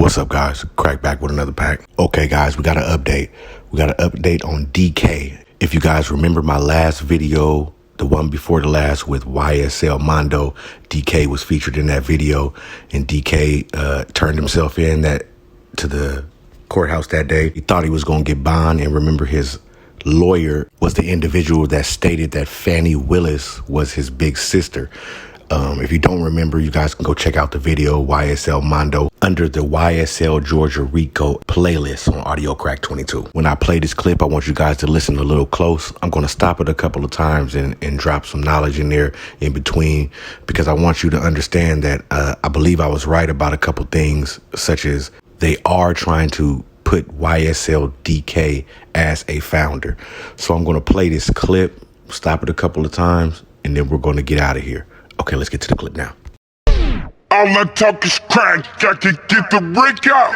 What's up, guys? Crack back with another pack. Okay, guys, we got an update. We got an update on DK. If you guys remember my last video, the one before the last with YSL Mondo, DK was featured in that video, and DK turned himself in to the courthouse that day. He thought he was going to get bond, and remember, his lawyer was the individual that stated that Fani Willis was his big sister. If you don't remember, you guys can go check out the video, YSL Mondo, under the YSL Georgia Rico playlist on Audio Crack 22. When I play this clip, I want you guys to listen a little close. I'm going to stop it a couple of times and drop some knowledge in there in between, because I want you to understand that I believe I was right about a couple things, such as they are trying to put YSL DK as a founder. So I'm going to play this clip, stop it a couple of times, and then we're going to get out of here. Okay, let's get to the clip now. All I talk is crack, I can get the brick out.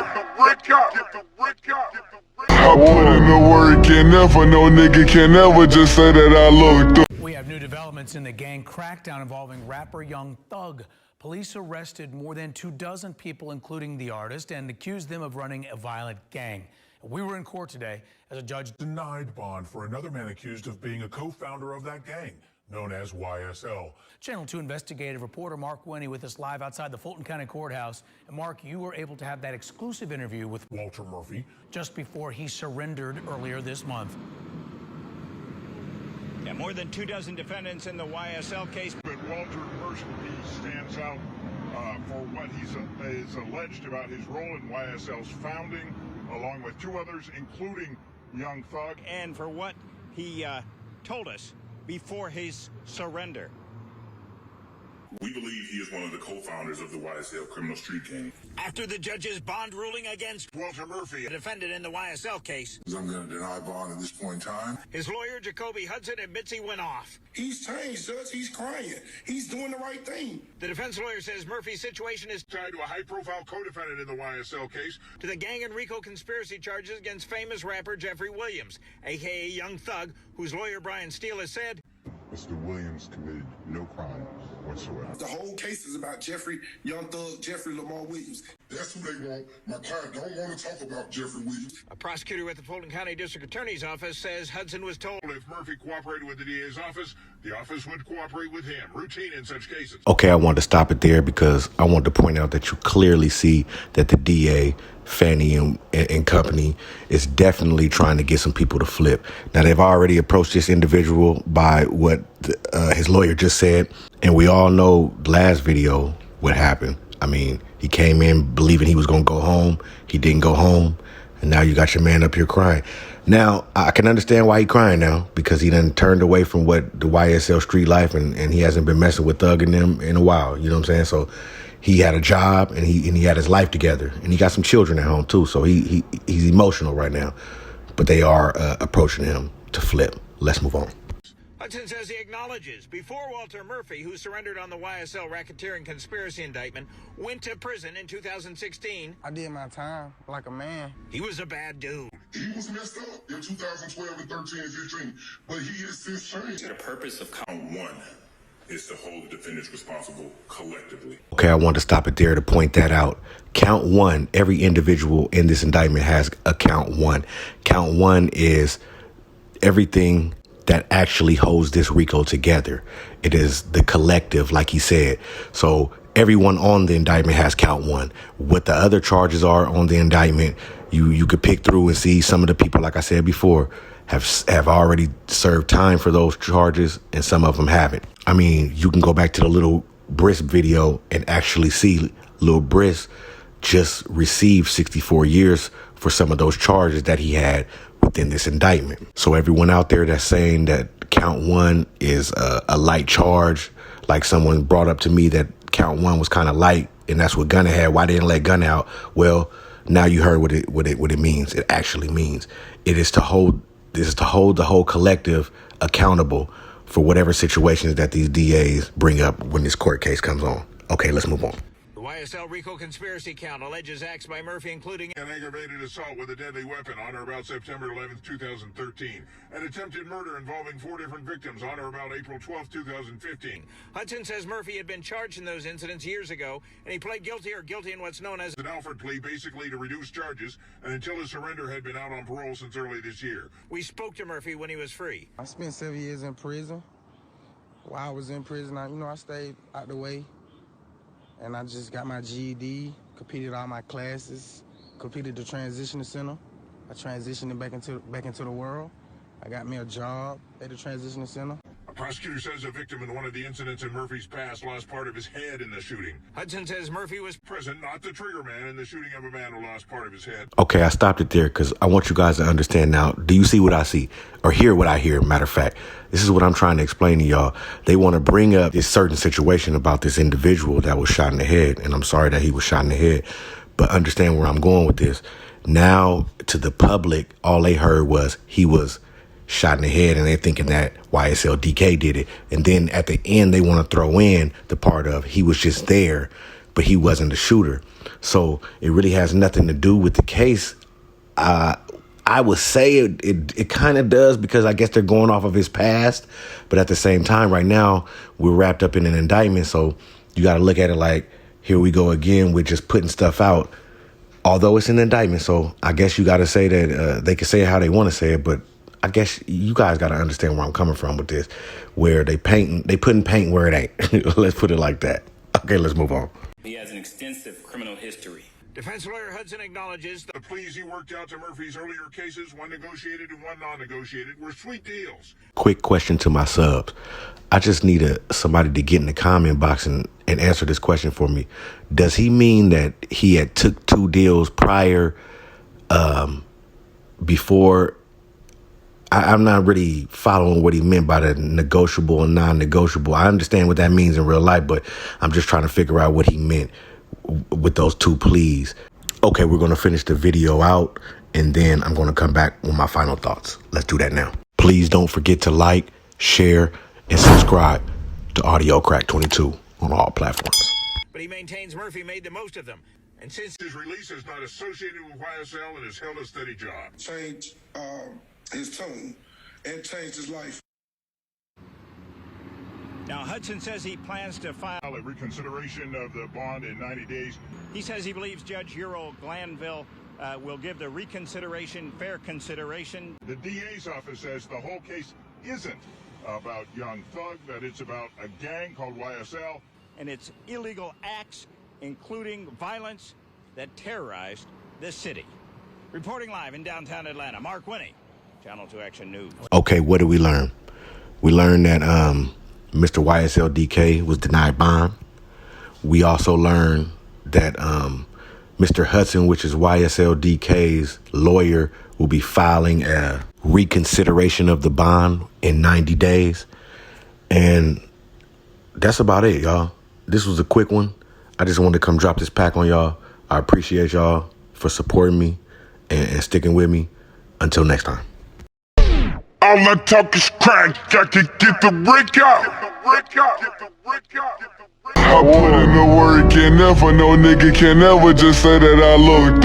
I put in the work and never, no nigga can never just say that I looked. We have new developments in the gang crackdown involving rapper Young Thug. Police arrested more than 24 people, including the artist, and accused them of running a violent gang. We were in court today as a judge denied bond for another man accused of being a co-founder of that gang, known as YSL. Channel 2 investigative reporter Mark Winnie with us live outside the Fulton County Courthouse. And Mark, you were able to have that exclusive interview with Walter Murphy just before he surrendered earlier this month. Yeah, more than 24 defendants in the YSL case. But Walter Murphy stands out for what is alleged about his role in YSL's founding, along with two others, including Young Thug. And for what he told us before his surrender. We believe he is one of the co-founders of the YSL criminal street gang. After the judge's bond ruling against Walter Murphy, the defendant in the YSL case, I'm going to deny bond at this point in time. his lawyer, Jacoby Hudson, admits he went off. He's changed, Judge. He's crying. He's doing the right thing. The defense lawyer says Murphy's situation is tied to a high-profile co-defendant in the YSL case. to the gang and RICO conspiracy charges against famous rapper Jeffrey Williams, a.k.a. Young Thug, whose lawyer Brian Steele has said Mr. Williams committed no crime whatsoever. The whole case is about Jeffrey, Young Thug, Jeffrey Lamar Williams. That's who they want. My client don't want to talk about Jeffrey Williams. a prosecutor at the Fulton County District Attorney's Office says Hudson was told If Murphy cooperated with the DA's office, the office would cooperate with him. Routine in such cases. Okay, I wanted to stop it there because I wanted to point out that you clearly see that the DA, Fani and company is definitely trying to get some people to flip. Now, they've already approached this individual by what his lawyer just said, and we all know last video what happened. I mean, he came in believing he was going to go home. He didn't go home, and now you got your man up here crying. Now, I can understand why he's crying now, because he done turned away from what the YSL street life, and he hasn't been messing with Thug and them in a while. You know what I'm saying? So he had a job and he had his life together, and he got some children at home too. So he's emotional right now, but they are approaching him to flip. Let's move on. Hudson says he acknowledges before Walter Murphy, who surrendered on the YSL racketeering conspiracy indictment, went to prison in 2016. I did my time like a man. He was a bad dude. He was messed up in 2012 and 13 and 15, but he has since changed. The purpose of count one is to hold the defendants responsible collectively. Okay, I want to stop it there to point that out. Count one, every individual in this indictment has a count one. Count one is everything that actually holds this RICO together. It is the collective, like he said. So everyone on the indictment has count one. What the other charges are on the indictment, you could pick through and see some of the people, like I said before, have already served time for those charges, and some of them haven't. I mean, you can go back to the Lil Brisk video and actually see Lil Brisk just received 64 years for some of those charges that he had within this indictment. So everyone out there that's saying that count one is a light charge, like someone brought up to me that count one was kind of light, and that's what Gunna had. Why didn't let Gunna out? Well, now you heard what it means. It actually means it is to hold. This is to hold the whole collective accountable for whatever situations that these DAs bring up when this court case comes on. Okay, let's move on. The YSL RICO conspiracy count alleges acts by Murphy, including an aggravated assault with a deadly weapon on or about September 11th, 2013. An attempted murder involving 4 different victims on or about April 12th, 2015. Hudson says Murphy had been charged in those incidents years ago, and he pled guilty in what's known as an Alford plea, basically to reduce charges, and until his surrender had been out on parole since early this year. We spoke to Murphy when he was free. I spent 7 years in prison. While I was in prison, I stayed out the way. And I just got my GED, completed all my classes, completed the transition center. I transitioned back into the world. I got me a job at the transition center. A prosecutor says a victim in one of the incidents in Murphy's past lost part of his head in the shooting. Hudson says Murphy was present, not the trigger man, in the shooting of a man who lost part of his head. Okay, I stopped it there because I want you guys to understand now. Do you see what I see or hear what I hear? Matter of fact, this is what I'm trying to explain to y'all. They want to bring up this certain situation about this individual that was shot in the head. And I'm sorry that he was shot in the head, but understand where I'm going with this. Now, to the public, all they heard was he was shot in the head, and they're thinking that YSL DK did it. And then at the end, they want to throw in the part of he was just there, but he wasn't the shooter. So it really has nothing to do with the case. I would say it kind of does, because I guess they're going off of his past. But at the same time, right now, we're wrapped up in an indictment. So you got to look at it like, here we go again with just putting stuff out, although it's an indictment. So I guess you got to say that they can say it how they want to say it, but I guess you guys got to understand where I'm coming from with this, where they putting paint where it ain't. Let's put it like that. Okay, let's move on. He has an extensive criminal history. Defense lawyer Hudson acknowledges the pleas he worked out to Murphy's earlier cases, one negotiated and one non-negotiated, were sweet deals. Quick question to my subs. I just need somebody to get in the comment box and answer this question for me. Does he mean that he had took 2 deals prior, before? I'm not really following what he meant by the negotiable and non-negotiable. I understand what that means in real life, but I'm just trying to figure out what he meant with those 2 pleas. Okay, we're going to finish the video out, and then I'm going to come back with my final thoughts. Let's do that now. Please don't forget to like, share, and subscribe to Audio Crack 22 on all platforms. But he maintains Murphy made the most of them. And since his release is not associated with YSL and has held a steady job. Change his tone and changed his life. Now, Hudson says he plans to file a reconsideration of the bond in 90 days. He says he believes Judge Earl Glanville will give the reconsideration fair consideration. The DA's office says the whole case isn't about Young Thug, that it's about a gang called YSL. And its illegal acts, including violence that terrorized this city. Reporting live in downtown Atlanta, Mark Winnie, Channel 2 Action News. Okay, what did we learn? We learned that Mr. YSL DK was denied bond. We also learned that Mr. Hudson, which is YSL DK's lawyer, will be filing a reconsideration of the bond in 90 days. And that's about it, y'all. This was a quick one. I just wanted to come drop this pack on y'all. I appreciate y'all for supporting me and sticking with me. Until next time. All I talk is crack, I can get the brick out. I put in the work and never, no nigga can ever just say that I look